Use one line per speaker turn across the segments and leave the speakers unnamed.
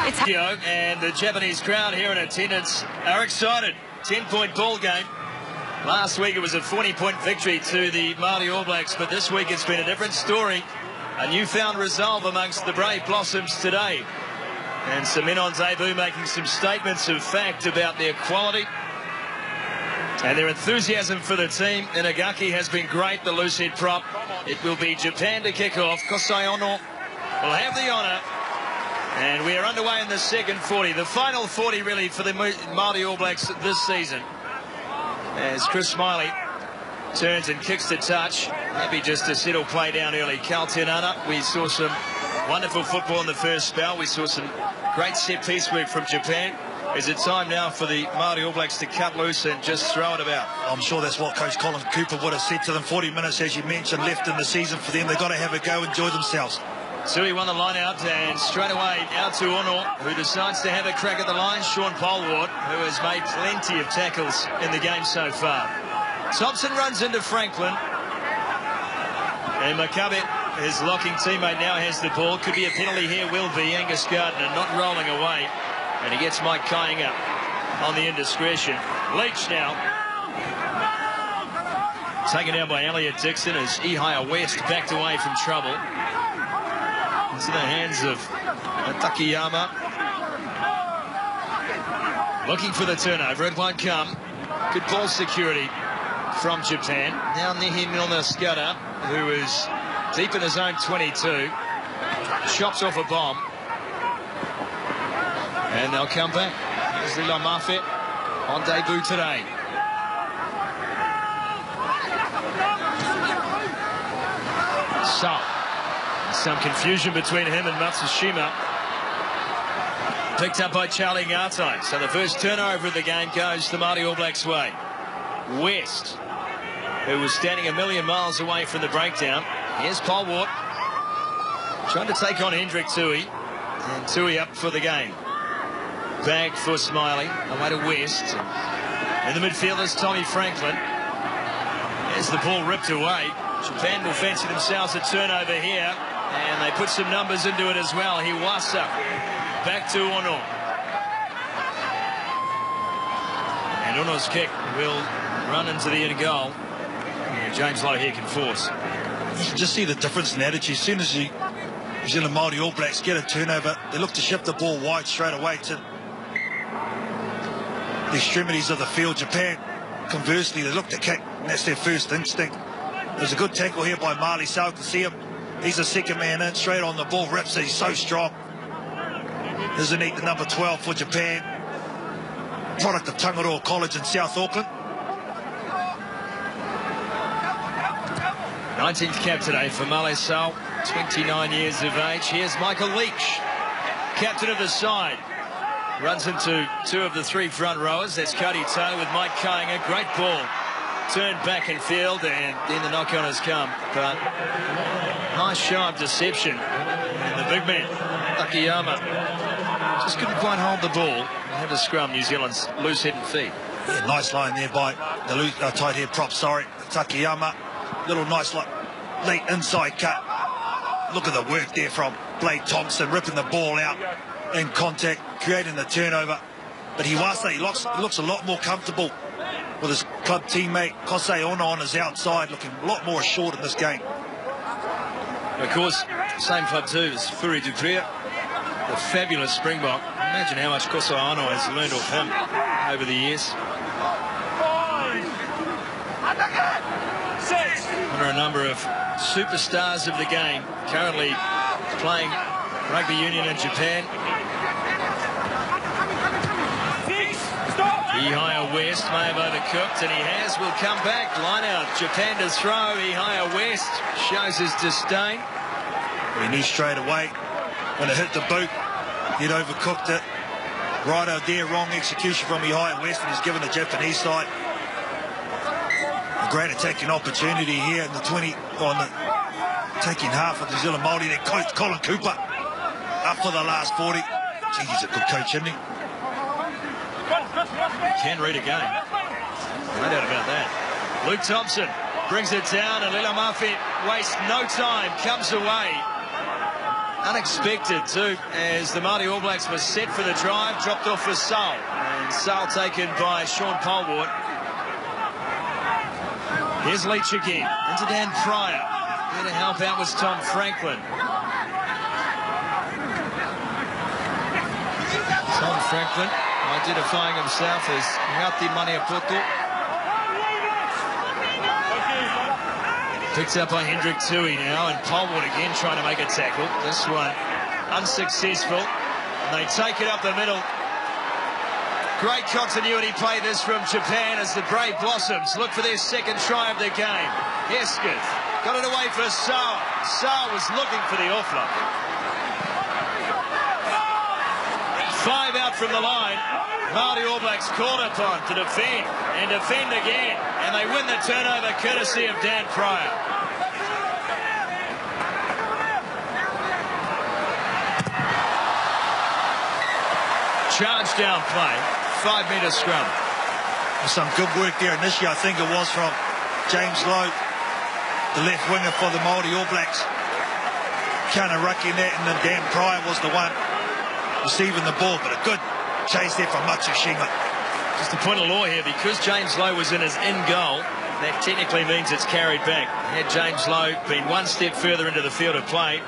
And the Japanese crowd here in attendance are excited. 10-point ball game. Last week it was a 40-point victory to the Maori All Blacks, but this week it's been a different story. A newfound resolve amongst the brave blossoms today. And some men on debut making some statements of fact about their quality and their enthusiasm for the team. Inagaki has been great, the loose head prop. It will be Japan to kick off. Kosai Ono will have the honour. And we are underway in the second 40. The final 40 really for the Maori All Blacks this season. As Chris Smiley turns and kicks to touch. Happy just to settle play down early. Kal Tenana, we saw some wonderful football in the first spell. We saw some great set-piece work from Japan. Is it time now for the Maori All Blacks to cut loose and just throw it about?
I'm sure that's what Coach Colin Cooper would have said to them. 40 minutes, as you mentioned, left in the season for them. They've got to have a go, enjoy themselves. Tui
won the line out, and straight away out to Ono, who decides to have a crack at the line. Sean Polwart, who has made plenty of tackles in the game so far. Thompson runs into Franklin. And Makabe, his locking teammate, now has the ball. Could be a penalty here, will be. Angus Gardner not rolling away. And he gets Mike Kying up on the indiscretion. Leach now. Taken down by Elliot Dixon as Ihaya West backed away from trouble. Into the hands of Takayama. Looking for the turnover. It won't come. Good ball security from Japan. Now Nehi Milner Scudder, who is deep in his own 22. Chops off a bomb. And they'll come back. Here's Lila Mafet on debut today. So, some confusion between him and Matsushima. Picked up by Charlie Ngatai. So the first turnover of the game goes the Māori All Blacks' way. West, who was standing a million miles away from the breakdown. Here's Polwart. Trying to take on Hendrik Tui. And Tui up for the game. Back for Smiley. Away to West. In the midfield is Tommy Franklin. As the ball ripped away. Japan will fancy themselves a turnover here. And they put some numbers into it as well. Hiwasa back to Ono. And Ono's kick will run into the inner goal. And James Lowe here can force.
You just see the difference in attitude. As soon as New Zealand Māori All Blacks get a turnover, they look to shift the ball wide straight away to the extremities of the field. Japan, conversely, they look to kick. And that's their first instinct. There's a good tackle here by Marley Sal. You can see him. He's the second man in, straight on the ball, rips it. He's so strong. Isn't he the number 12 for Japan? Product of Tangaroa College in South Auckland.
19th cap today for Male Sal, 29 years of age. Here's Michael Leach, captain of the side. Runs into two of the three front rowers. That's Cody Taylor with Mike Kying. A great ball. Turned back in field, and then the knock-on has come. But nice show of deception. And the big man, Takayama, just couldn't quite hold the ball. Had to scrum New Zealand's loose head and feet.
Yeah, nice line there by the tight head prop, Takayama. Little nice late inside cut. Look at the work there from Blade Thompson, ripping the ball out in contact, creating the turnover. But Hiwasa, he looks a lot more comfortable with his club teammate Kosei Ono on his outside, looking a lot more assured in this game.
Of course, same club too as Furi Dupria, the fabulous Springbok. Imagine how much Kosei Ono has learned off him over the years. There are a number of superstars of the game currently playing rugby union in Japan. Ihaya West may have overcooked, and he has. Will come back. Line out. Japan to throw. Ihaya West shows his disdain.
He knew straight away when it hit the boot, he'd overcooked it. Right out there, wrong execution from Ihaya West, and he's given the Japanese side a great attacking opportunity here in the 20 on the attacking half of New Zealand Māori. Their coach Colin Cooper up for the last 40. Gee, he's a good coach, isn't he?
Can read a game. No doubt about that. Luke Thompson brings it down, and Lila Mafet wastes no time, comes away. unexpected too, as the Māori All Blacks were set for the drive, dropped off for Sal, and Sal taken by Sean Polwart. Here's Leach again, into Dan Pryor. There to help out was Tom Franklin. Tom Franklin identifying himself as Ngati Maniapoto. Picked up by Hendrik Tui now, and Polwart again trying to make a tackle. This one unsuccessful. And they take it up the middle. Great continuity play this from Japan as the Brave Blossoms look for their second try of the game. Hesketh got it away for Saar. Saar was looking for the offload. 5 out from the line. Māori All Blacks called upon to defend and defend again. And they win the turnover courtesy of Dan Pryor. Charge down play. 5-metre scrum.
Some good work there initially, I think it was from James Lowe, the left winger for the Maori All Blacks. Kind of rucking that, and then Dan Pryor was the one receiving the ball, but a good chase there from Matsushima.
Just a point of law here, because James Lowe was in his in goal, that technically means it's carried back. Had James Lowe been one step further into the field of play,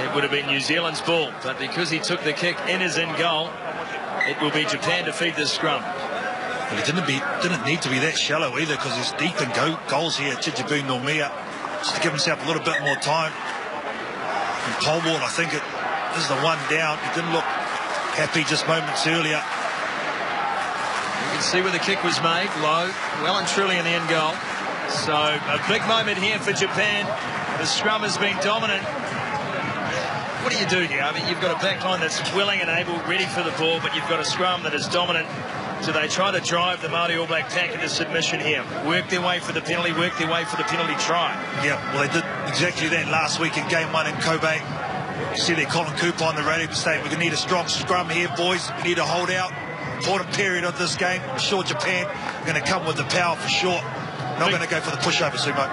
it would have been New Zealand's ball. But because he took the kick in his in goal, it will be Japan to feed this scrum.
But it didn't need to be that shallow either, because he's deep in goals here, Chichibu Nomia, just to give himself a little bit more time. And Polwart, I think it is the one down. He didn't look happy just moments earlier.
You can see where the kick was made, low, well and truly in the end goal. So a big moment here for Japan. The scrum has been dominant. What do you do here? I mean, you've got a back line that's willing and able, ready for the ball, but you've got a scrum that is dominant. So they try to drive the Māori All Black pack into submission here. Work their way for the penalty, work their way for the penalty try. Yeah,
well, they did exactly that last week in Game 1 in Kobe. You see there Colin Cooper on the radio saying, we're going to need a strong scrum here, boys. We need to hold out. Important period of this game. I'm sure Japan are going to come with the power for sure. Not going to go for the pushover, Sumo.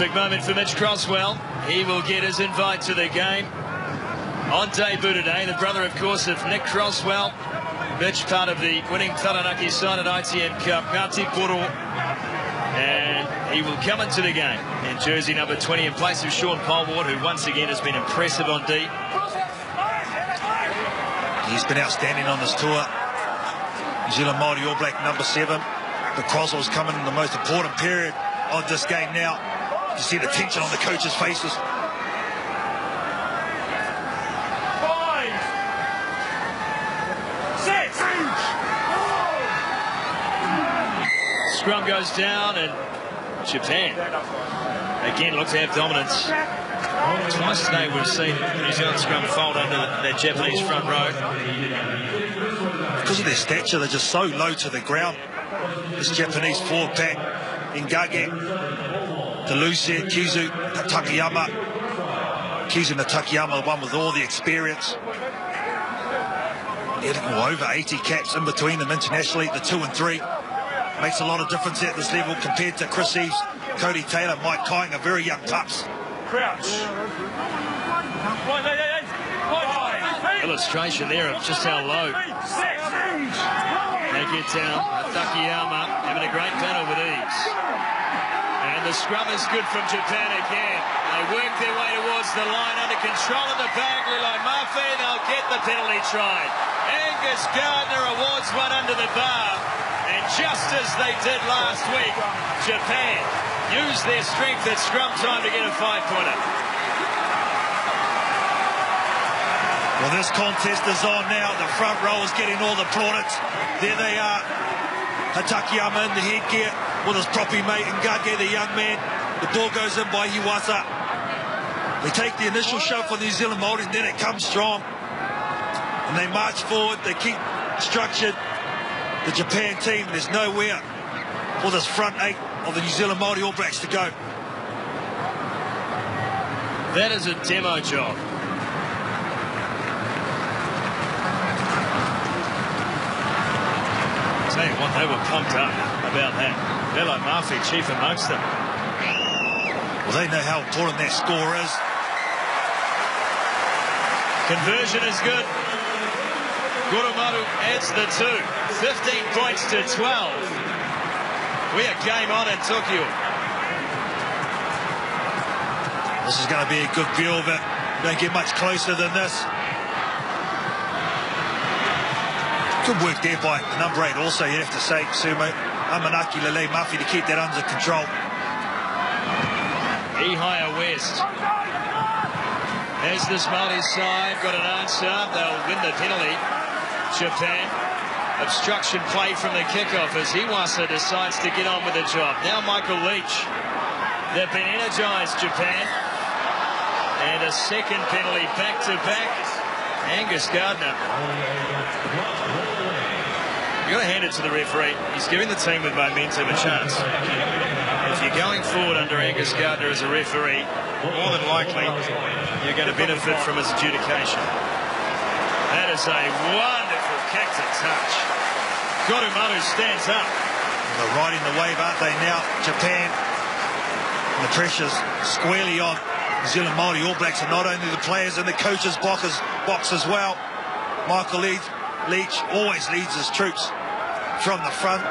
Big moment for Mitch Crosswell. He will get his invite to the game. On debut today, the brother, of course, of Nick Crosswell. Mitch, part of the winning Taranaki side at ITM Cup, Ngati Poro. And he will come into the game in jersey number 20 in place of Sean Polwart, who once again has been impressive on D.
He's been outstanding on this tour. New Zealand Māori All Black number 7. But Crosswell's coming in the most important period of this game now. You see the tension on the coaches' faces.
Scrum goes down, and Japan again look to have dominance. Twice today we've seen New Zealand scrum fold under their Japanese front row.
Because of their stature, they're just so low to the ground. This Japanese forward pack, Ngage, Deluse, Kizu, Takayama. Kizu and Takayama, the one with all the experience. Over 80 caps in between them internationally, the 2 and 3. Makes a lot of difference at this level compared to Chris Eves, Cody Taylor, Mike Kying, are very young pups.
Crouch. Illustration there of just how low they get down. Takayama having a great battle with ease. And the scrum is good from Japan again. They work their way towards the line under control of the bag. Lilo Mafe, they'll get the penalty try. Angus Gardner awards one under the bar. And just as they did last week, Japan used their strength at scrum time to get a 5-pointer.
Well, this contest is on now. The front row is getting all the plaudits. There they are. Takayama in the headgear with his proppy mate Ngage, the young man. The ball goes in by Hiwasa. They take the initial shove for the New Zealand Māori, and then it comes strong. And they march forward. They keep structured. The Japan team, there's nowhere for this front 8 of the New Zealand Māori All Blacks to go.
That is a demo job. I'll tell you what, they were pumped up about that. Lilo Mafe, chief amongst them.
Well, they know how important that score is.
Conversion is good. Goromaru adds the 2. 15 points to 12. We are game on in Tokyo.
This is going to be a good view of it. Don't get much closer than this. Good work there by number 8 also, you have to say, Sumo. Amanaki Lele Mafi to keep that under control. Ihaya
West. As this Maori side got an answer, they'll win the penalty. Japan. Obstruction play from the kickoff as Iwasa decides to get on with the job. Now Michael Leach. They've been energised, Japan. And a second penalty back-to-back. Angus Gardner. You've got to hand it to the referee. He's giving the team with momentum a chance. If you're going forward under Angus Gardner as a referee, more than likely you're going to benefit from his adjudication. That is a wonderful kick to touch. Goromaru stands up.
They're riding the wave, aren't they now? Japan. And the pressure's squarely on New Zealand Maori All Blacks, and not only the players in the coaches' box as well. Michael Leach always leads his troops from the front.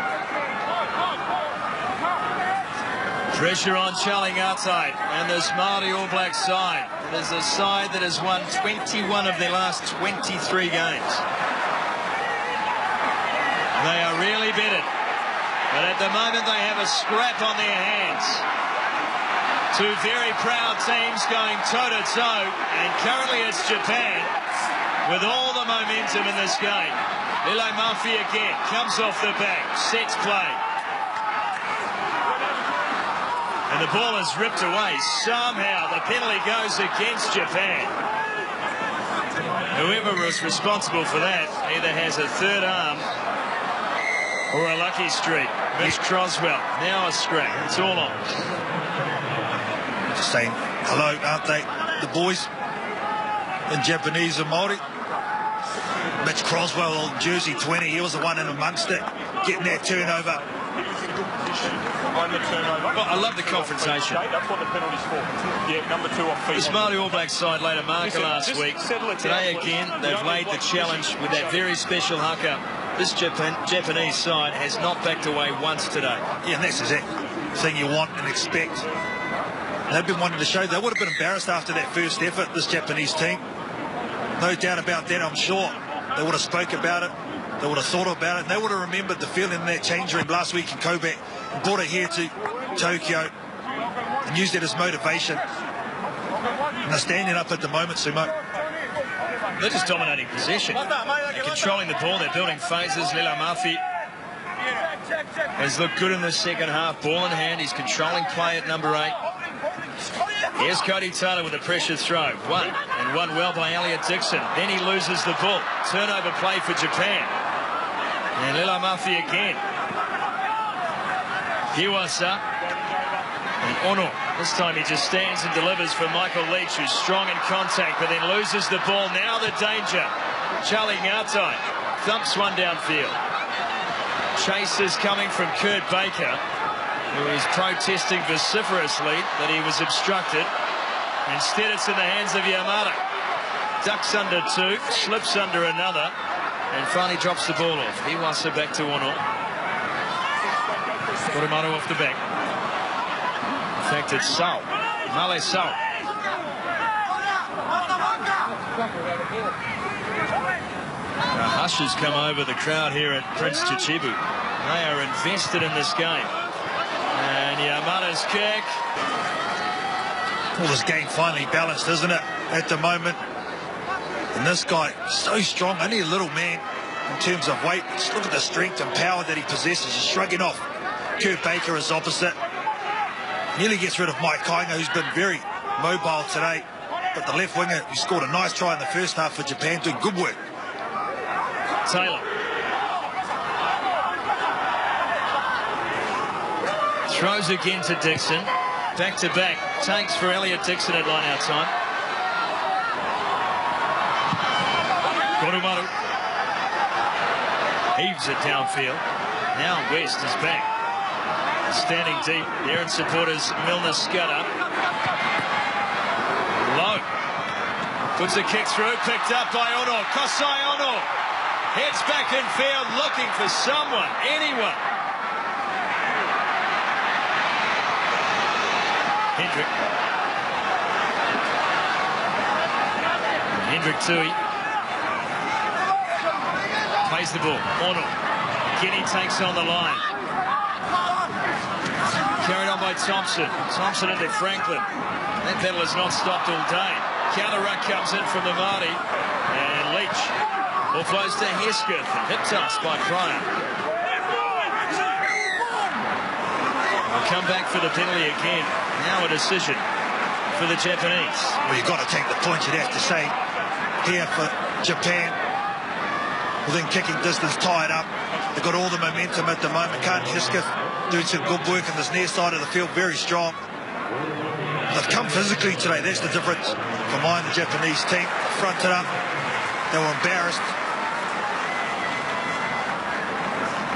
Pressure on Charlie Ngatai and this Maori All Black side. It is a side that has won 21 of their last 23 games. They are really bettered, but at the moment they have a scrap on their hands. Two very proud teams going toe-to-toe, and currently it's Japan with all the momentum in this game. Lele Mafi again comes off the back, sets play. And the ball is ripped away. Somehow the penalty goes against Japan. Whoever was responsible for that either has a third arm or a lucky streak. Mitch Croswell, now a scrap. It's all on.
Just saying hello, aren't they, the boys in Japanese and Maori? Mitch Croswell, jersey 20, he was the one in amongst it, getting that turnover.
Well, I love the confrontation.
That's what the penalty's for. Yeah, number 2 off feet.
This Maori All Black side laid a marker last week. Today again, they've laid the challenge with that very special haka. This Japanese side has not backed away once today.
Yeah, and this is it. Thing you want and expect. They've been wanting to show. They would have been embarrassed after that first effort, this Japanese team. No doubt about that, I'm sure. They would have spoke about it. They would have thought about it. And they would have remembered the feeling in that change room last week in Kobe and brought it here to Tokyo and used it as motivation. And they're standing up at the moment, Sumo.
They're just dominating possession. They're controlling the ball. They're building phases. Lele Mafi has looked good in the second half. Ball in hand. He's controlling play at number 8. Here's Cody Taylor with a pressure throw. One well by Elliot Dixon. Then he loses the ball. Turnover play for Japan. And Lele Mafi again. Iwasa. And Ono. This time he just stands and delivers for Michael Leach, who's strong in contact, but then loses the ball. Now the danger. Charlie Ngatai thumps one downfield. Chase is coming from Kurt Baker, who is protesting vociferously that he was obstructed. Instead, it's in the hands of Yamada. Ducks under 2, slips under another, and finally drops the ball off. Iwasa back to Ono. Goromaru off the back. In fact, it's Sau. Male Sau. A hush has come over the crowd here at Prince Chichibu. They are invested in this game. And Yamada's kick.
Well, this game finally balanced, isn't it, at the moment? And this guy, so strong, only a little man in terms of weight. Just look at the strength and power that he possesses. He's shrugging off Kurt Baker as opposite. Nearly gets rid of Mike Kainga, who's been very mobile today. But the left winger, who scored a nice try in the first half for Japan, doing good work.
Taylor. Throws again to Dixon. Back to back. Takes for Elliot Dixon at line out time. Goromaru. Heaves it downfield. Now West is back. Standing deep. There in supporters. Milner Scudder. Low. Puts a kick through, picked up by Ono. Kosai Ono heads back in field looking for someone, anyone. Hendrick Tui plays the ball. Ono. Guinea takes on the line. Carried on by Thompson. Thompson into Franklin. That battle has not stopped all day. Counter ruck comes in from the Maori. And Leach ball flows to Hesketh. Hip toss by Pryor. We'll come back for the penalty again. Now a decision for the Japanese.
Well, you've got to take the points, you'd have to say, here for Japan. Within kicking distance, tied up. They've got all the momentum at the moment. Can't Hesketh doing some good work on this near side of the field, very strong. They've come physically today, that's the difference for mine, the Japanese team. Fronted up, they were embarrassed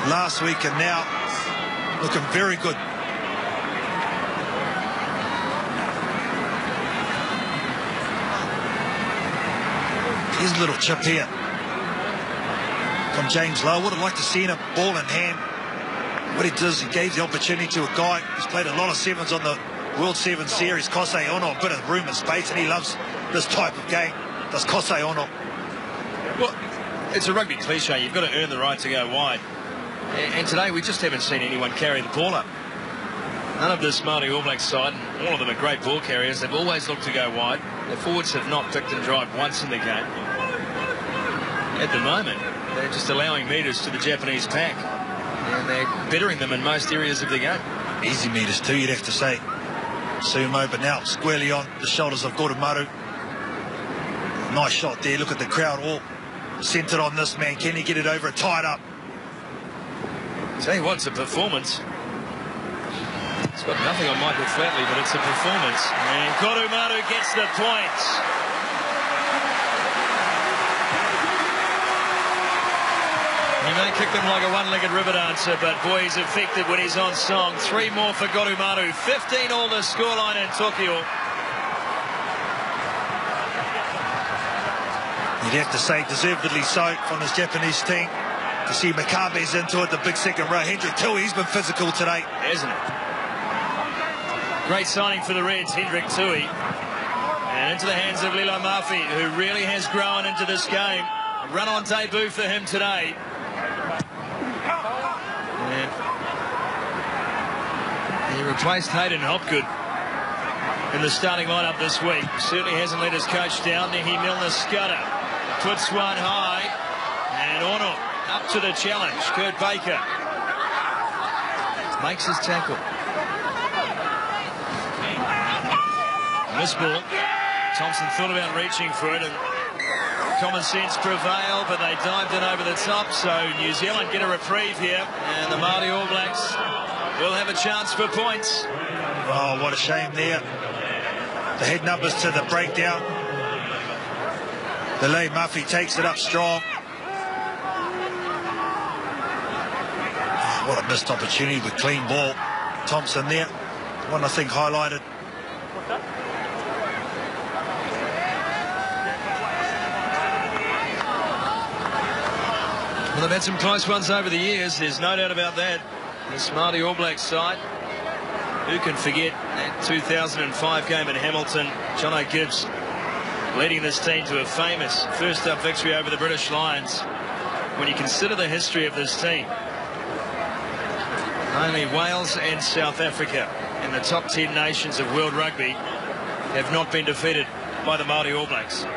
last week and now looking very good. Here's a little chip here from James Lowe. Would have liked to see him ball in hand. What he does, he gave the opportunity to a guy who's played a lot of sevens on the World Seven Series, Kosei Ono, a bit of room and space, and he loves this type of game. Does Kosei Ono?
Well, it's a rugby cliche. You've got to earn the right to go wide. And today we just haven't seen anyone carry the ball up. None of this Māori All Blacks side, and all of them are great ball carriers. They've always looked to go wide. Their forwards have not picked and drive once in the game. At the moment, they're just allowing metres to the Japanese pack. And they're bettering them in most areas of the game.
Easy metres too, you'd have to say. Sumo, but now squarely on the shoulders of Goromaru. Nice shot there. Look at the crowd all centred on this man. Can he get it over? Tied up.
Tell you what, it's a performance. It's got nothing on Michael Flatley, but it's a performance. And Goromaru gets the points. He may kick them like a one-legged river dancer, but boy, he's effective when he's on song. 3 more for Goromaru. 15 all the scoreline in Tokyo.
You'd have to say deservedly so from this Japanese team. To see Makabe's into it, the big second row. Hendrick Tui, he's been physical today.
Isn't it? Great signing for the Reds, Hendrick Tui. And into the hands of Lilo Murphy, who really has grown into this game. A run-on debut for him today. He replaced Hayden Hopgood in the starting lineup this week. Certainly hasn't let his coach down. Nehi Milner-Skudder puts one high. And Ono up to the challenge. Kurt Baker makes his tackle. Miss ball. Thompson thought about reaching for it, and common sense prevailed, but they dived in over the top. So New Zealand get a reprieve here, and the Māori All Blacks will have a chance for points.
Oh, what a shame there. The head numbers to the breakdown. Lilo Murphy takes it up strong. Oh, what a missed opportunity with clean ball. Thompson there. One I think highlighted.
Well, they've had some close ones over the years, there's no doubt about that. This Māori All Blacks side, who can forget that 2005 game in Hamilton? Jono Gibbs leading this team to a famous first-up victory over the British Lions. When you consider the history of this team, only Wales and South Africa in the top 10 nations of World Rugby have not been defeated by the Māori All Blacks.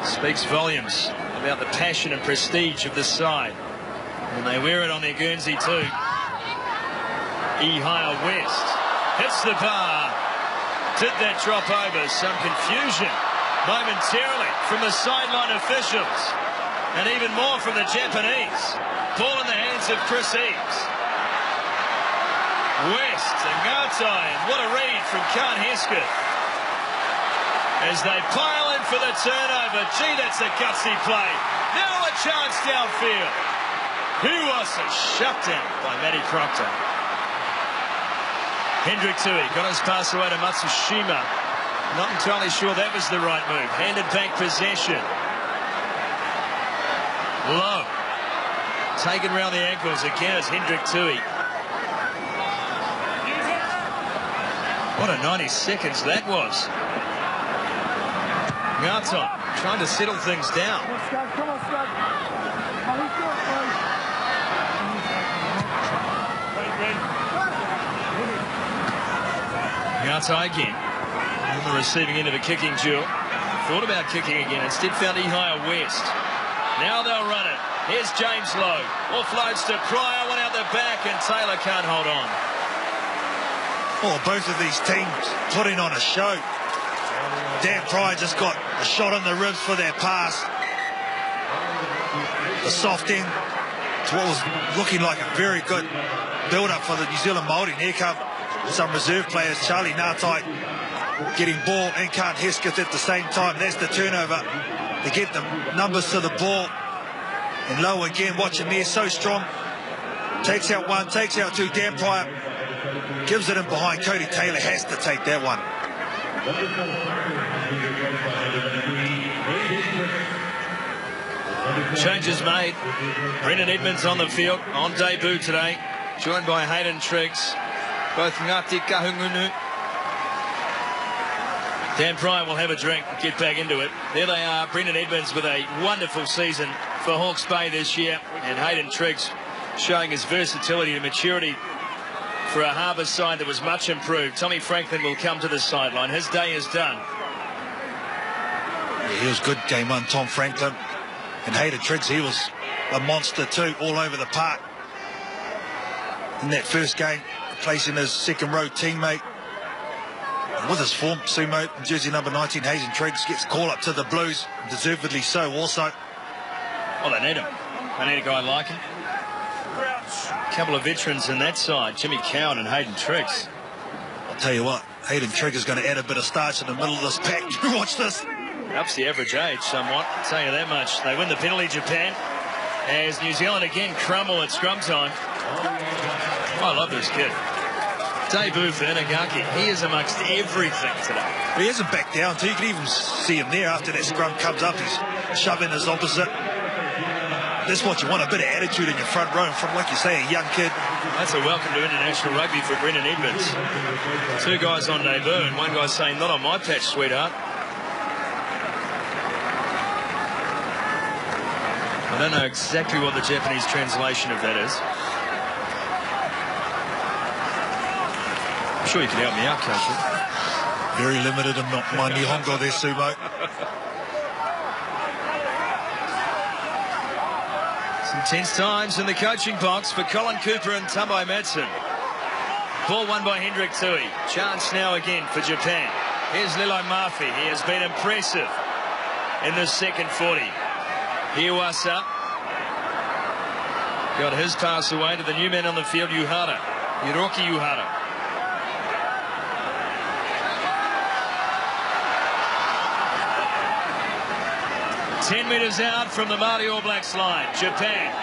Speaks volumes about the passion and prestige of this side. And they wear it on their Guernsey too. Ihaya West hits the bar. Did that drop over? Some confusion momentarily from the sideline officials. And even more from the Japanese. Ball in the hands of Chris Eaves. West and Ngatai. What a read from Khan Hesketh. As they pile in for the turnover. Gee, that's a gutsy play. Now a chance downfield. Who was a shutdown by Matty Proctor. Hendrick Tui got his pass away to Matsushima. Not entirely sure that was the right move. Handed back possession. Low. Taken round the ankles. Again, it's Hendrik Tui. What a 90 seconds that was. Ngatai trying to settle things down. Ngatai again. On the receiving end of a kicking duel. Thought about kicking again. Instead found Ihaya West. Now they'll run it. Here's James Lowe. Offloads to Pryor. One out the back, and Taylor can't hold on.
Oh, both of these teams putting on a show. Dan Pryor just got a shot on the ribs for their pass. The soft end to what was looking like a very good build-up for the New Zealand Maori. And here come some reserve players. Charlie Ngatai getting ball and Kant Hesketh at the same time. That's the turnover. They get the numbers to the ball. And Lowe again, watch him here, so strong. Takes out one, takes out two. Dan Pryor gives it in behind. Cody Taylor has to take that one.
Changes made. Brendan Edmonds on the field on debut today, joined by Hayden Triggs. Both Ngati Kahungunu. Dan Pryor will have a drink, get back into it. There they are, Brendan Edmonds with a wonderful season for Hawke's Bay this year, and Hayden Triggs showing his versatility and maturity for a Harbour side that was much improved. Tommy Franklin will come to the sideline. His day is done.
Yeah, he was good game one, Tom Franklin. And Hayden Triggs, he was a monster too, all over the park. In that first game, replacing his second row teammate. And with his form, Sumo, jersey number 19, Hayden Triggs gets call up to the Blues, deservedly so also.
Well, they need him. They need a guy like him. A couple of veterans in that side, Jimmy Cowan and Hayden Triggs.
I'll tell you what, Hayden Triggs is going to add a bit of starch in the middle of this pack. Watch this.
Ups the average age somewhat, I'll tell you that much. They win the penalty, Japan, as New Zealand again crumble at scrum time. I love this kid. Debut for Inagaki. He is amongst everything today.
He hasn't backed down too. You can even see him there after that scrum comes up. He's shoving his opposite. That's what you want, a bit of attitude in your front row from, like you say, a young kid.
That's a welcome to international rugby for Brendan Edmonds. Two guys on debut and one guy saying, not on my patch, sweetheart. I don't know exactly what the Japanese translation of that is. I'm sure you can help me out, Coach.
Very limited in my Nihongo there, Sumo.
Some tense times in the coaching box for Colin Cooper and Tabai Madsen. Ball won by Hendrik Tui. Chance now again for Japan. Here's Lilo Mafi. He has been impressive in the second 40. Hiwasa got his pass away to the new man on the field, Yuhara. Hiroki Yuhara. Ten metres out from the Māori All Blacks line. Japan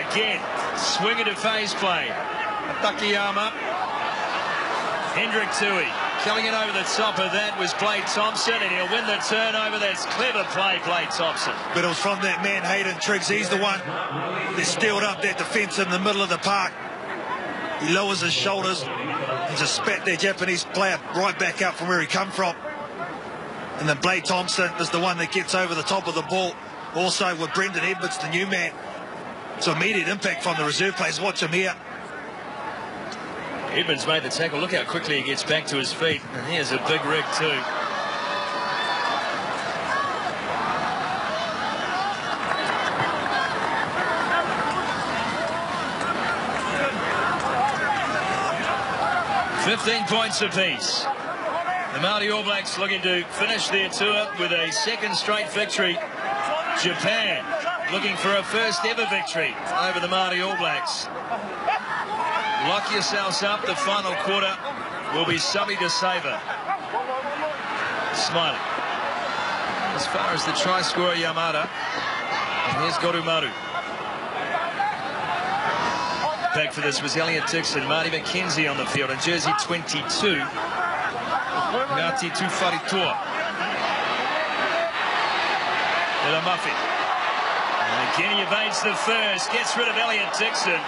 again swinging to phase play. Takayama. Hendrik Tui coming in over the top of that was Blade Thompson, and he'll win the turnover. That's clever play, Blade Thompson.
But it was from that man, Hayden Triggs. He's the one that steeled up that defence in the middle of the park. He lowers his shoulders and just spat that Japanese player right back up from where he come from. And then Blade Thompson is the one that gets over the top of the ball. Also with Brendan Edmonds, the new man. So immediate impact from the reserve players. Watch him here.
Edmonds made the tackle. Look how quickly he gets back to his feet. And he has a big rig too. $15 points apiece. The Māori All Blacks looking to finish their tour with a second straight victory. Japan looking for a first ever victory over the Māori All Blacks. Lock yourselves up. The final quarter will be subby to savour. Smiling. As far as the try scorer, Yamada. And here's Gorumaru. Back for this was Elliot Dixon. Marty McKenzie on the field in jersey 22. Ngati Tuwharetoa. Ila Muffy. And again he evades the first, gets rid of Elliot Dixon.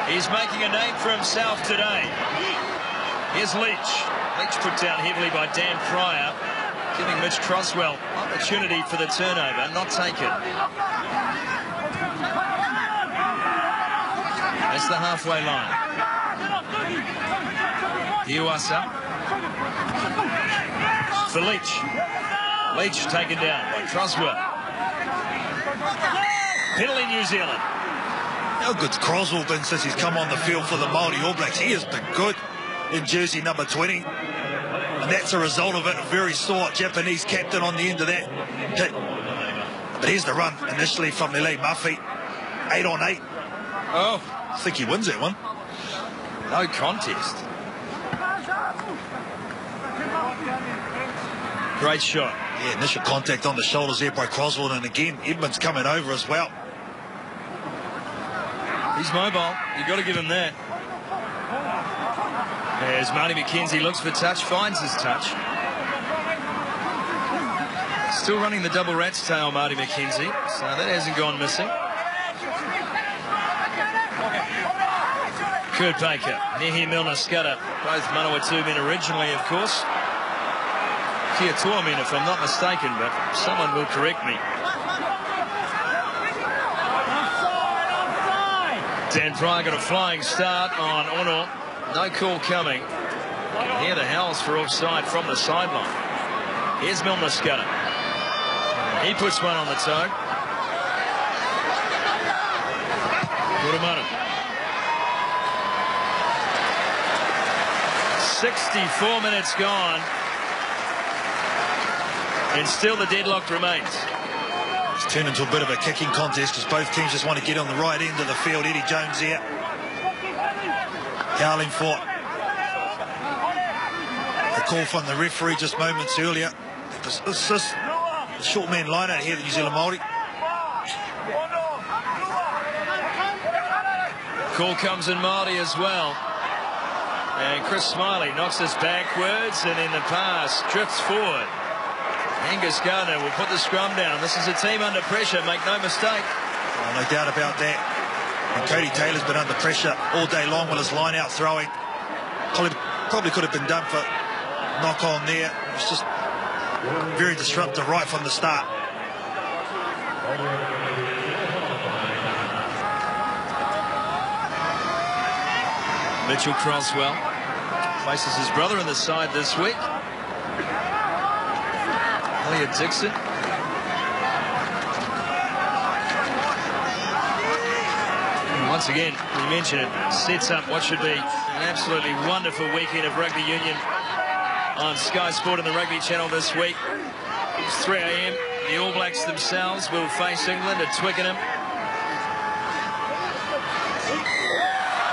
He's making a name for himself today. Here's Leach. Leach put down heavily by Dan Pryor, giving Mitch Croswell opportunity for the turnover, not taken. That's the halfway line. Iwasa for Leach. Leach taken down by Croswell. Penalty New Zealand.
How good's Croswell been since he's come on the field for the Maori All Blacks? He has been good in jersey number 20. And that's a result of it. A very sore Japanese captain on the end of that hit. But here's the run initially from Lele Muffy. 8 on 8.
Oh,
I think he wins that one.
no contest. Great shot.
Yeah, initial contact on the shoulders there by Croswell, and again Edmonds coming over as well.
He's mobile. You've got to give him that. As Marty McKenzie looks for touch, finds his touch. Still running the double rat's tail, Marty McKenzie, so that hasn't gone missing. Kurt Baker, Nehi Milner-Skudder, both Manawatu men originally, of course. Kia Tuamen, if I'm not mistaken, but someone will correct me. Dan Pryor got a flying start on Ono. No call coming. You can hear the howls for offside from the sideline. Here's Milner-Skudder. He puts one on the toe. Kurumanu. 64 minutes gone. And still the deadlock remains.
It's turned into a bit of a kicking contest because both teams just want to get on the right end of the field. Eddie Jones there, howling for the call from the referee just moments earlier. This is a short man line out here, the New Zealand Maori.
Call comes in Maori as well. And Chris Smiley knocks us backwards, and in the pass drifts forward. Angus Gardner will put the scrum down. This is a team under pressure, make no mistake.
Oh, no doubt about that. And Cody Taylor's been under pressure all day long with his line out throwing. Probably could have been done for knock on there. It's just very disruptive right from the start.
Mitchell Croswell places his brother in the side this week. Elliot Dixon. And once again, we mentioned it, sets up what should be an absolutely wonderful weekend of rugby union on Sky Sport and the Rugby Channel this week. It's 3 a.m. The All Blacks themselves will face England at Twickenham.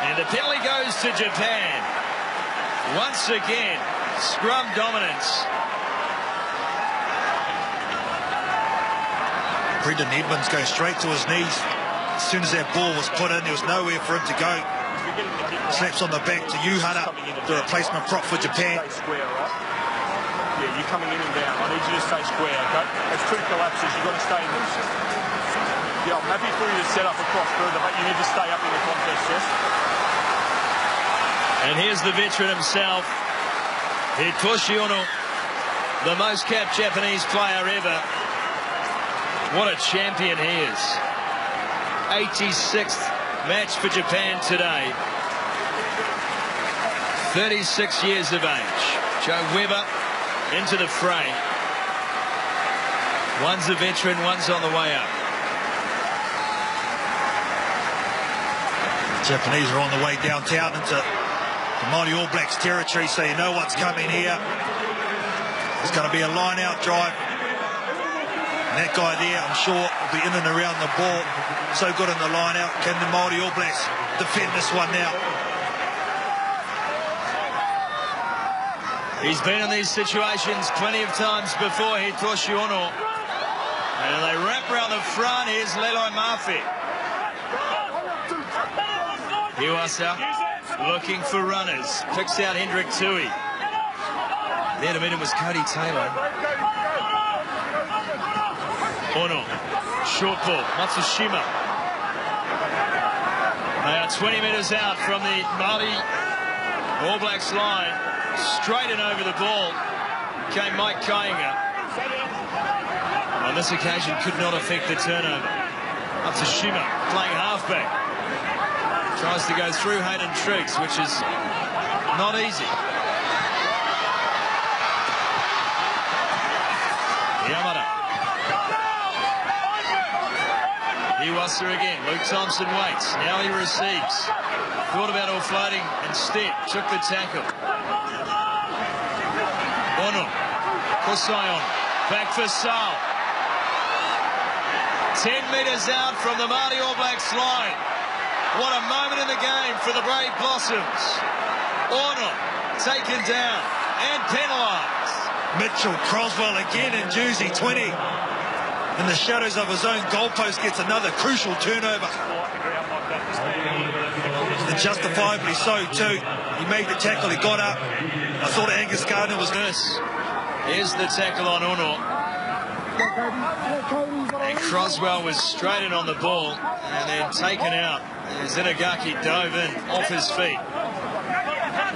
And the penalty goes to Japan. Once again, scrum dominance.
Brendan Edmonds going straight to his knees. As soon as that ball was put in, there was nowhere for him to go. Slaps on the back to Yuhara, the replacement prop for Japan.
Yeah, you're coming in and down. I need you to stay square, okay? As two collapses, you've got to stay in this. Yeah, I'm happy for you to set up across further, but you need to stay up in the contest, yes?
And here's the veteran himself, Hitoshi Ono, the most capped Japanese player ever. What a champion he is. 86th match for Japan today. 36 years of age. Joe Webber into the fray. One's a veteran, one's on the way up.
Japanese are on the way downtown into the Māori All Blacks territory, so you know what's coming here. There's going to be a line-out drive. And that guy there, I'm sure, will be in and around the ball. So good in the line-out. Can the Māori All Blacks defend this one now?
He's been in these situations plenty of times before, Hitoshi Ono. And they wrap around the front. Here's Leloi Mafi. Iwasa looking for runners. Picks out Hendrik Tui. There to meet him was Cody Taylor. Ono, short ball, Matsushima. They are 20 metres out from the Maori All Blacks line. Straight and over the ball came Mike Kainga. On this occasion could not affect the turnover. Matsushima playing halfback. Tries to go through Hayden Triggs, which is not easy. Yamada. Iwasa again. Luke Thompson waits. Now he receives. Thought about offloading instead. Took the tackle. Ono. Kosayon. Back for Sal. 10 metres out from the Māori All Blacks line. What a moment in the game for the Brave Blossoms. Ono taken down and penalised.
Mitchell Croswell again in jersey 20. In the shadows of his own goalpost gets another crucial turnover. And justifiably so too. He made the tackle, he got up. I thought Angus Gardner was this.
Here's the tackle on Ono. And Croswell was straight in on the ball and then taken out as Inagaki dove in off his feet.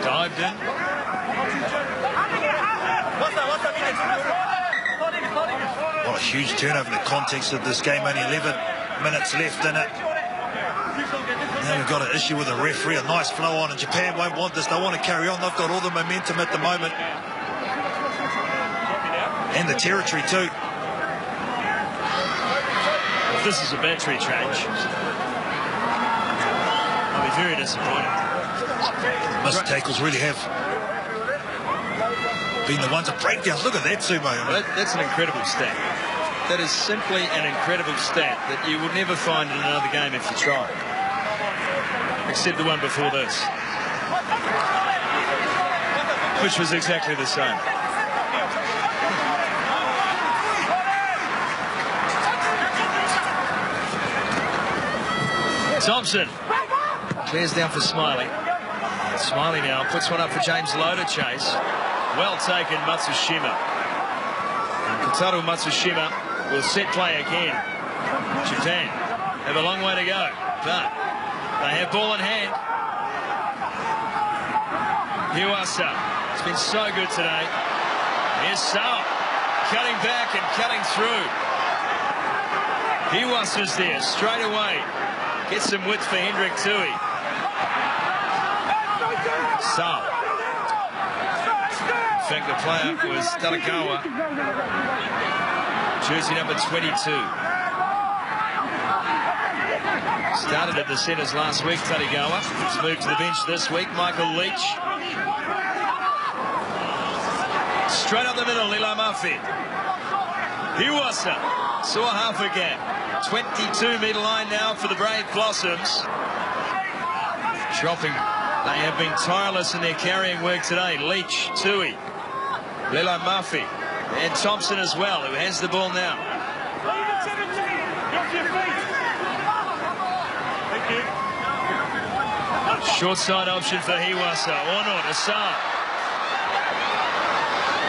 Dived in.
What a huge turnover in the context of this game. Only 11 minutes left in it. Now we've got an issue with the referee. A nice flow on, and Japan won't want this. They want to carry on. They've got all the momentum at the moment. And the territory too.
If this is a battery change, I'll be very disappointed.
Missed tackles really have been the ones that breakdowns. Look at that, Sumo.
Well, that's an incredible stat. That is simply an incredible stat that you would never find in another game if you try. Except the one before this, which was exactly the same. Thompson clears down for Smiley. Smiley now puts one up for James Lowe to chase. Well taken, Matsushima. And Kotaro Matsushima will set play again. Japan have a long way to go, but they have ball in hand. Iwasa has been so good today. Here's Sao cutting back and cutting through. Iwasa's there straight away. Gets some width for Hendrik Tui. Sao. In fact, the player was Tarakawa. Jersey number 22. Started at the centres last week, Tarigawa. He's moved to the bench this week, Michael Leach. Straight up the middle, Lila Mafi. Iwasa saw half a gap. 22-metre line now for the Brave Blossoms. Chopping. They have been tireless in their carrying work today. Leach, Tui, Lila Mafi, and Thompson as well, who has the ball now. Short side option for Iwasa. Ono to Sa.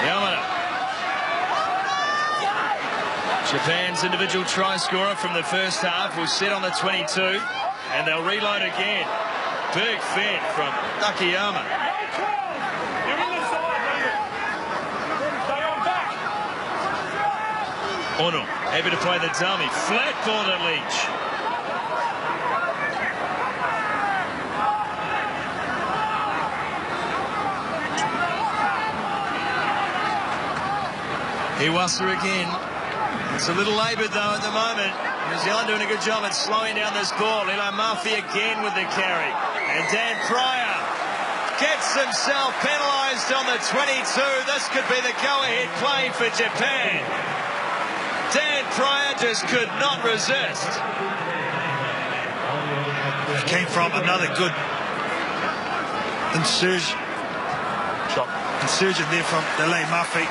Yamada. Japan's individual try scorer from the first half will sit on the 22, and they'll reload again. Big fend from Nakayama. Ono, able to play the dummy. Flat ball to Leach. Iwasa again. It's a little laboured though at the moment. New Zealand doing a good job at slowing down this ball. Lila Murphy again with the carry. And Dan Pryor gets himself penalised on the 22. This could be the go-ahead play for Japan. Dan Pryor just could not resist.
It came from another good insurgent there from Lila Murphy.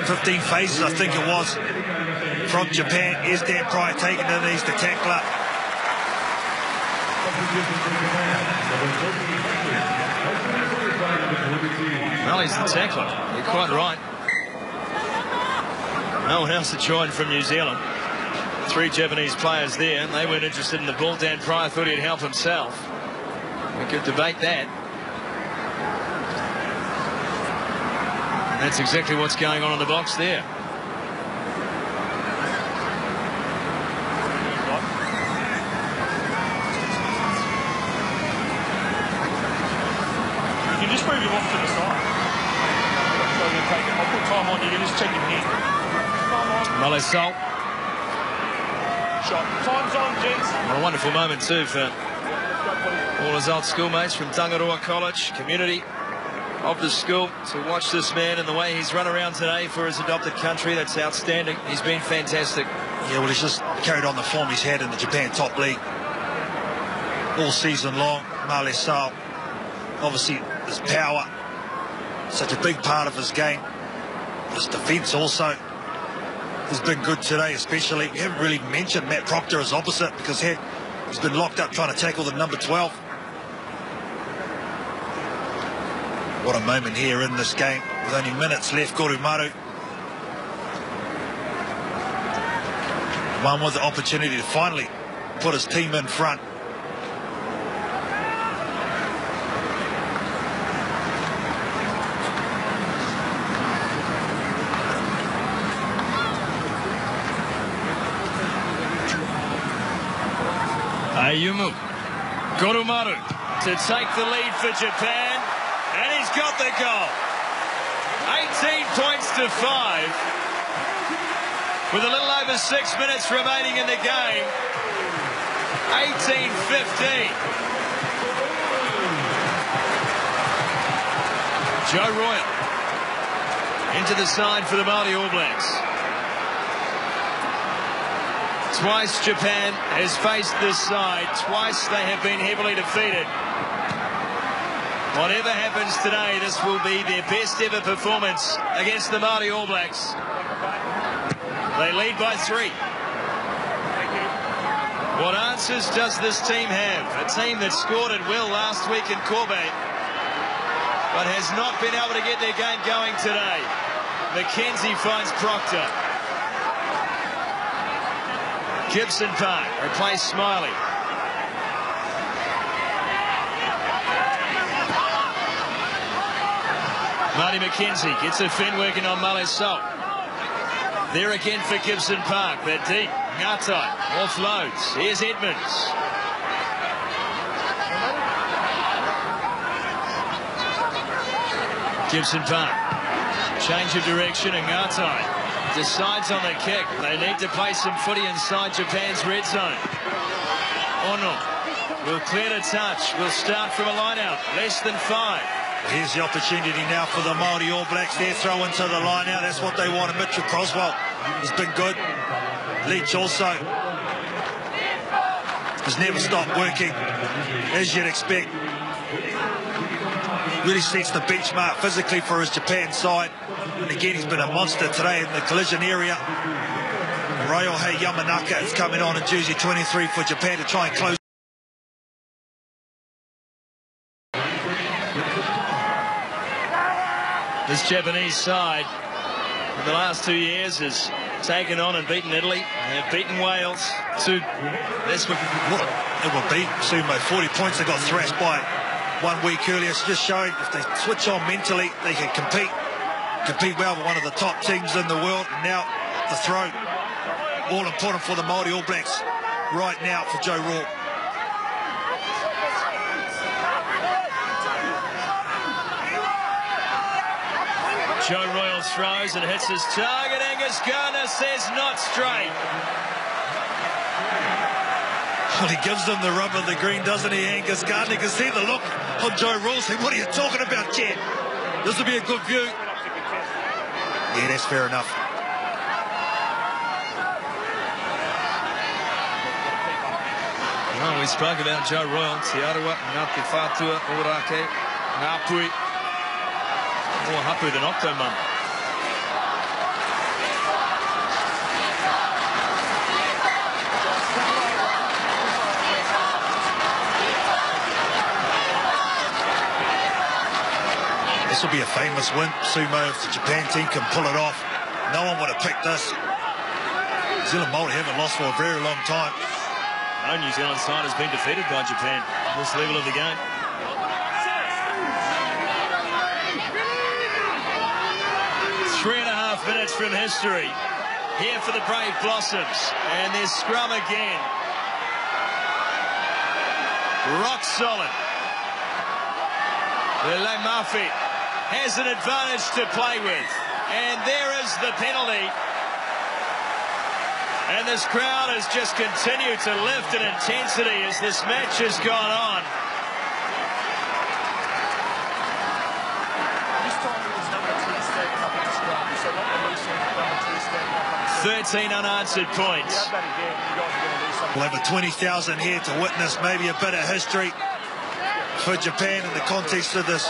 15 phases, I think it was, from Japan. Is Dan Pryor taking the knees to tackler.
Well, he's the tackler. You're quite right. No one else had joined from New Zealand. 3 Japanese players there. They weren't interested in the ball. Dan Pryor thought he'd help himself. We could debate that. And that's exactly what's going on in the box there.
You can just move him off to the side. So you take it. I'll put time on. You can just check him here. Time on.
Male Salt.
Shot. Time's on, gents.
What a wonderful moment too for all his old schoolmates from Tangaroa College, community of the school, to watch this man and the way he's run around today for his adopted country. That's outstanding. He's been fantastic.
Yeah, well, he's just carried on the form he's had in the Japan top league all season long. Male Sal, obviously his power, such a big part of his game. His defence also has been good today, especially. We haven't really mentioned Matt Proctor as opposite, because he's been locked up trying to tackle the number 12. What a moment here in this game with only minutes left. Gorumaru, one with the opportunity to finally put his team in front.
Ayumu, Gorumaru to take the lead for Japan, and he's got the goal. 18 points to 5 with a little over 6 minutes remaining in the game. 18-15. Joe Royal into the side for the Maori All Blacks. Twice Japan has faced this side. Twice they have been heavily defeated. Whatever happens today, this will be their best ever performance against the Maori All Blacks. They lead by 3. What answers does this team have? A team that scored at will last week in Kobe, but has not been able to get their game going today. McKenzie finds Proctor. Gibson Park replaced Smiley. Marty McKenzie gets a fin working on Male Salt. There again for Gibson Park. They're deep. Ngatai offloads. Here's Edmonds. Gibson Park. Change of direction, and Ngatai decides on the kick. They need to play some footy inside Japan's red zone. Ono will clear to touch. Will start from a line-out. Less than 5.
Here's the opportunity now for the Maori All Blacks. They're throwing to the line-out. That's what they wanted. Mitchell Croswell has been good. Leach also has never stopped working, as you'd expect. Really sets the benchmark physically for his Japan side. And again, he's been a monster today in the collision area. Ryohei Yamanaka is coming on in jersey 23 for Japan to try and close.
This Japanese side in the last 2 years has taken on and beaten Italy. They've beaten Wales.
That's what it will be. Sumo, 40 points. They got thrashed by 1 week earlier. It's just showing if they switch on mentally, they can compete well with one of the top teams in the world. And now the throw, all important for the Maori All Blacks right now for Joe Rourke.
Joe Royal throws and hits his target. Angus Gardner says not straight.
Well, he gives them the rub of the green, doesn't he, Angus Gardner? You can see the look on Joe Royal saying, what are you talking about, Chad? This will be a good view. Yeah, that's fair enough.
Well, we spoke about Joe Royal. Te Arawa, Ngāti Whātua, Orake, Ngāpui. More hapu than Octomum.
This will be a famous win, Sumo, if the Japan team can pull it off. No one would have picked this. New Zealand Maori haven't lost for a very long time.
No New Zealand side has been defeated by Japan at this level of the game. Three and a half minutes from history. Here for the Brave Blossoms. And there's scrum again. Rock solid. Lele Murphy has an advantage to play with. And there is the penalty. And this crowd has just continued to lift in intensity as this match has gone on.
This time it was number 2 standing up in the scrum, so not the loose end, number 2 standing up.
13 unanswered points.
You have that again, you guys are going to do something.
We'll have a 20,000 here to witness maybe a bit of history for Japan in the context of this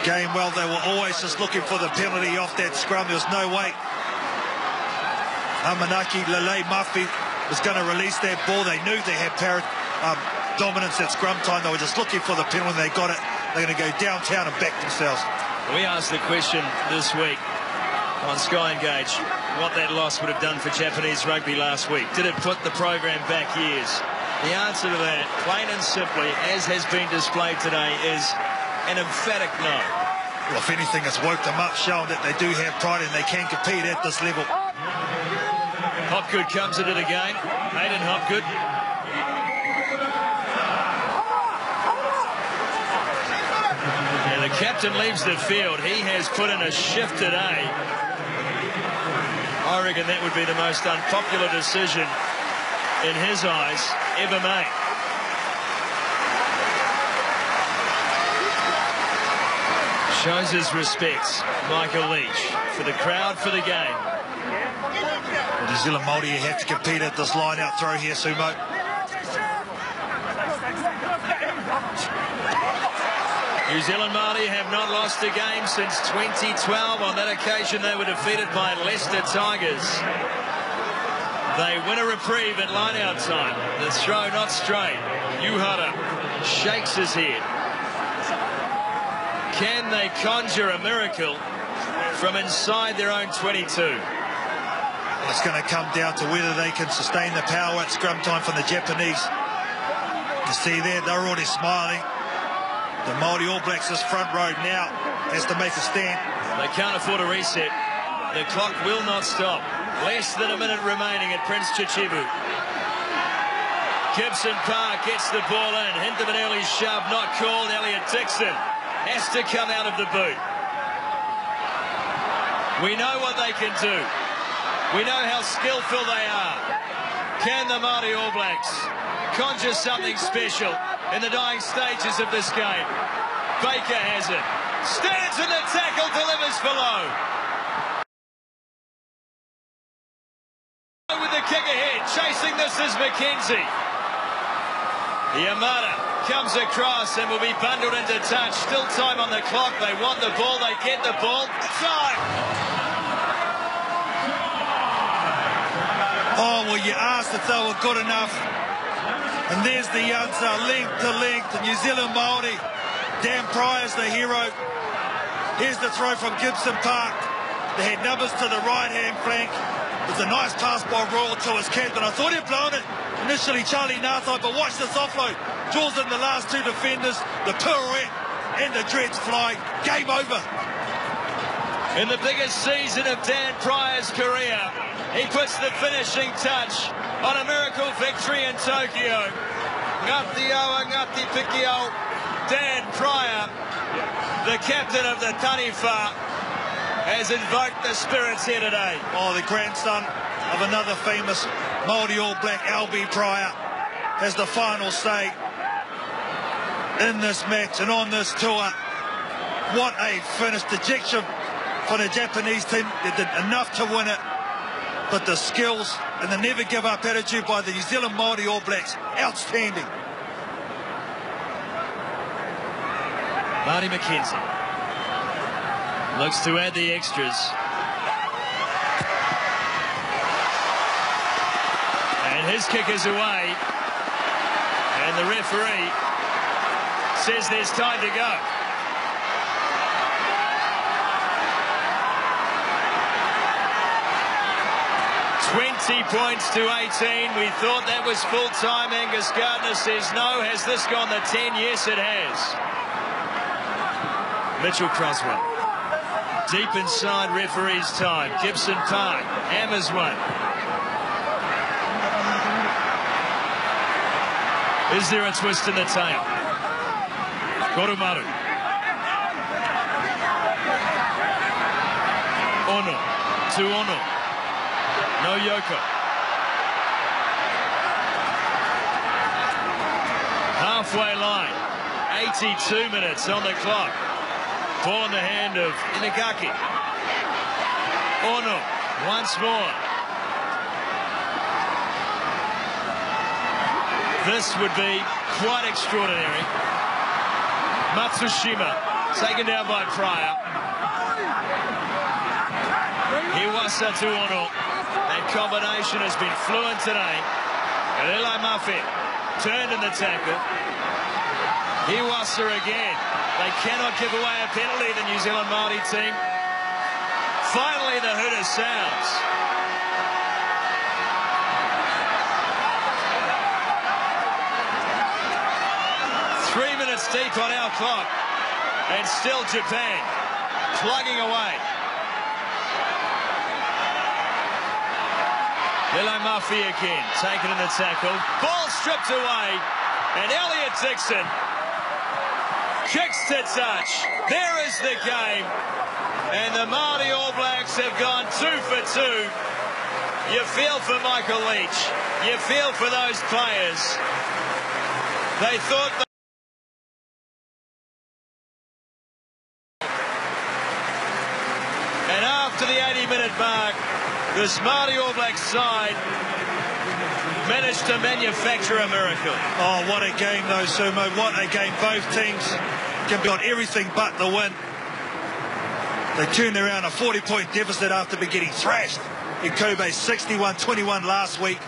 game. Well, they were always just looking for the penalty off that scrum. There was no way Amanaki Lele Murphy was going to release that ball. They knew they had dominance at scrum time. They were just looking for the penalty. They got it. They're going to go downtown and back themselves.
We asked the question this week on Sky Engage what that loss would have done for Japanese rugby last week. Did it put the program back years? The answer to that, plain and simply, as has been displayed today, is an emphatic no.
Well, if anything, it's woke them up, showing that they do have pride and they can compete at this level.
Hopgood comes into the game. Hayden Hopgood. And the captain leaves the field. He has put in a shift today. I reckon that would be the most unpopular decision in his eyes ever made. Shows his respects, Michael Leach, for the crowd, for the game.
Well, New Zealand Maori have to compete at this line-out throw here, Sumo.
New Zealand Maori have not lost a game since 2012. On that occasion, they were defeated by Leicester Tigers. They win a reprieve at line-out time. The throw not straight. Uhara shakes his head. Can they conjure a miracle from inside their own 22?
It's going to come down to whether they can sustain the power at scrum time from the Japanese. You see there, they're already smiling. The Maori All Blacks, this front row now has to make a stand.
They can't afford a reset. The clock will not stop. Less than a minute remaining at Prince Chichibu. Gibson Park gets the ball in. Hint of an early shove, not called. Elliot Dixon has to come out of the boot. We know what they can do. We know how skillful they are. Can the Maori All Blacks conjure something special in the dying stages of this game? Baker has it. Stands in the tackle, delivers for low. With the kick ahead, chasing this is McKenzie. Yamada comes across and will be bundled into touch. Still time on the clock. They want the ball. They get the ball. Time.
Oh, well, you asked if they were good enough. And there's the answer, length to length. The New Zealand Maori. Dan Pryor's the hero. Here's the throw from Gibson Park. They had numbers to the right-hand flank. It was a nice pass by Royal to his captain. I thought he'd blown it initially, Charlie Nathai, but watch this offload. Draws in the last two defenders, the pirouette and the dreads fly. Game over.
In the biggest season of Dan Pryor's career, he puts the finishing touch on a miracle victory in Tokyo. Ngati Awa, Ngati Pikio. Dan Pryor, the captain of the Taniwha, has invoked the spirits here today.
Oh, the grandson of another famous Maori All Black, Albie Pryor, has the final say in this match and on this tour. What a finish. Dejection for the Japanese team. They did enough to win it, but the skills and the never give up attitude by the New Zealand Maori All Blacks, outstanding.
Marty McKenzie looks to add the extras. And his kick is away. And the referee says there's time to go. 20 points to 18. We thought that was full time. Angus Gardner says no. Has this gone the 10? Yes, it has. Mitchell Croswell. Deep inside referee's time. Gibson Park hammers one. Is there a twist in the tail? Koromaru. Ono. To Ono. No Yoko. Halfway line. 82 minutes on the clock. Ball in the hand of Inagaki. Ono once more. This would be quite extraordinary. Matsushima taken down by Pryor. Iwasa to Ono. That combination has been fluent today. Eli Mafe turned in the tackle. Iwasa again. They cannot give away a penalty, the New Zealand Maori team. Finally, the hooter sounds. Three minutes deep on our clock. And still Japan plugging away. Lele Murphy again, taken in the tackle. Ball stripped away. And Elliot Dixon kicks to touch. There is the game. And the Maori All Blacks have gone 2 for 2. You feel for Michael Leach. You feel for those players. They thought... And after the 80-minute mark, this Maori All Blacks side managed to manufacture a miracle.
Oh, what a game though, Sumo. What a game. Both teams can be on everything but the win. They turned around a 40-point deficit after getting thrashed in Kobe 61-21 last week.